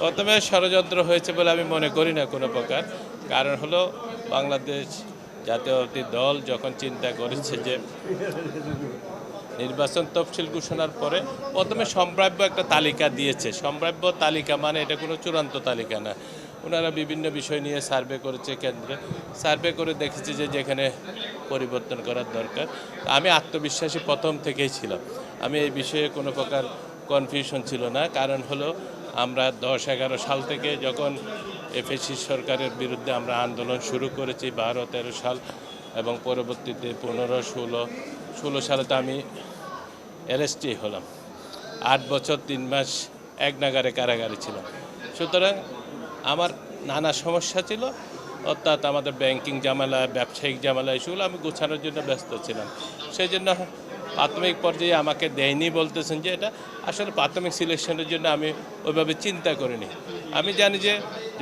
প্রথমে ষড়যন্ত্র হয়েছে বলে আমি মনে করি না কোনো প্রকার। কারণ হলো বাংলাদেশ জাতীয়তাবাদী দল যখন চিন্তা করেছে যে নির্বাচন তফসিল ঘোষণার পরে প্রথমে সম্ভাব্য একটা তালিকা দিয়েছে। সম্ভাব্য তালিকা মানে এটা কোনো চূড়ান্ত তালিকা না। ওনারা বিভিন্ন বিষয় নিয়ে সার্ভে করেছে কেন্দ্রে, সার্ভে করে দেখেছে যে যেখানে পরিবর্তন করার দরকার। আমি আত্মবিশ্বাসী প্রথম থেকেই ছিলাম, আমি এই বিষয়ে কোনো প্রকার কনফিউশন ছিল না। কারণ হলো আমরা 10-11 সাল থেকে যখন এফএসি সরকারের বিরুদ্ধে আমরা আন্দোলন শুরু করেছি, 12-13 সাল এবং পরবর্তীতে 15-16 সালে তো আমি অ্যারেস্টই হলাম। 8 বছর 3 মাস এক নাগারে কারাগারে ছিলাম। সুতরাং আমার নানা সমস্যা ছিল, অর্থাৎ আমাদের ব্যাংকিং ঝামেলা, ব্যবসায়িক ঝামেলা, এসবগুলো আমি গোছানোর জন্য ব্যস্ত ছিলাম। সেই জন্য প্রাথমিক পর্যায়ে আমাকে দেয়নি বলতেছেন যে এটা আসলে প্রাথমিক সিলেকশনের জন্য আমি ওইভাবে চিন্তা করিনি। আমি জানি যে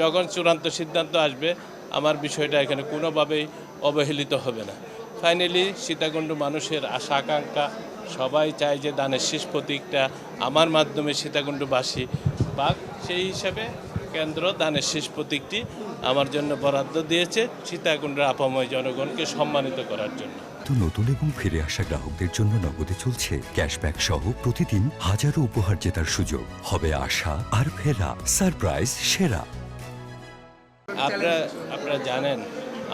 যখন চূড়ান্ত সিদ্ধান্ত আসবে আমার বিষয়টা এখানে কোনোভাবেই অবহেলিত হবে না। ফাইনালি সীতাকুণ্ড মানুষের আশা আকাঙ্ক্ষা সবাই চায় যে দানের শেষ প্রতীকটা আমার মাধ্যমে সীতাকুণ্ডবাসী পাক, সেই হিসাবে কেন্দ্র দানের শেষ প্রতীকটি আমার জন্য বরাদ্দ দিয়েছে সীতাকুণ্ডের আপাময় জনগণকে সম্মানিত করার জন্য। নতুন এবং ফিরে আসা গ্রাহকদের জন্য নগদে চলছে ক্যাশব্যাক সহ প্রতিদিন হাজারো উপহার জেতার সুযোগ। হবে আশা আর ফেরা, সারপ্রাইজ সেরা। আপনারা জানেন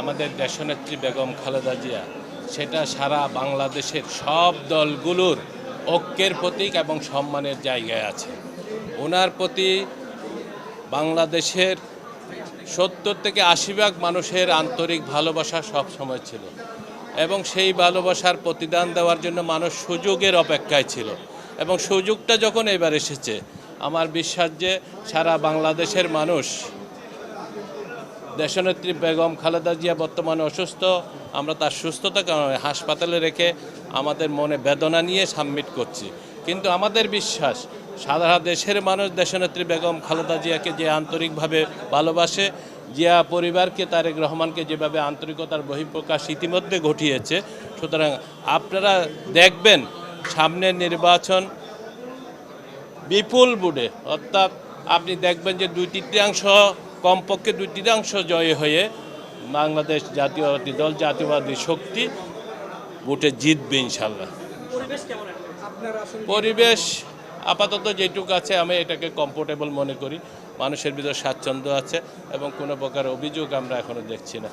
আমাদের দেশনেত্রী বেগম খালেদা জিয়া সেটা সারা বাংলাদেশের সব দলগুলোর ঐক্যের প্রতীক এবং সম্মানের জায়গায় আছে। ওনার প্রতি বাংলাদেশের 70-80% মানুষের আন্তরিক ভালোবাসা সব সময় ছিল এবং সেই ভালোবাসার প্রতিদান দেওয়ার জন্য মানুষ সুযোগের অপেক্ষায় ছিল এবং সুযোগটা যখন এবার এসেছে, আমার বিশ্বাস যে সারা বাংলাদেশের মানুষ, দেশনেত্রী বেগম খালেদা জিয়া বর্তমানে অসুস্থ, আমরা তার সুস্থতা কারণে হাসপাতালে রেখে আমাদের মনে বেদনা নিয়ে সাবমিট করছি, কিন্তু আমাদের বিশ্বাস সারা দেশের মানুষ দেশনেত্রী বেগম খালেদা জিয়াকে যে আন্তরিকভাবে ভালোবাসে, জিয়া পরিবারকে, তারেক রহমানকে যেভাবে আন্তরিকতার বহিঃপ্রকাশ ইতিমধ্যে ঘটিয়েছে। সুতরাং আপনারা দেখবেন সামনের নির্বাচন বিপুল বুড়ে, অর্থাৎ আপনি দেখবেন যে 2/3 কমপক্ষে 2/3 জয় হয়ে বাংলাদেশ জাতীয়তাবাদী দল, জাতীয়বাদী শক্তি ভোটে জিতবে ইনশাল্লাহ। পরিবেশ আপাতত যেটুকু আছে আমি এটাকে কমফোর্টেবল মনে করি, মানুষের ভিতর স্বাচ্ছন্দ্য আছে এবং কোনো প্রকার অভিযোগ আমরা এখনো দেখছি না।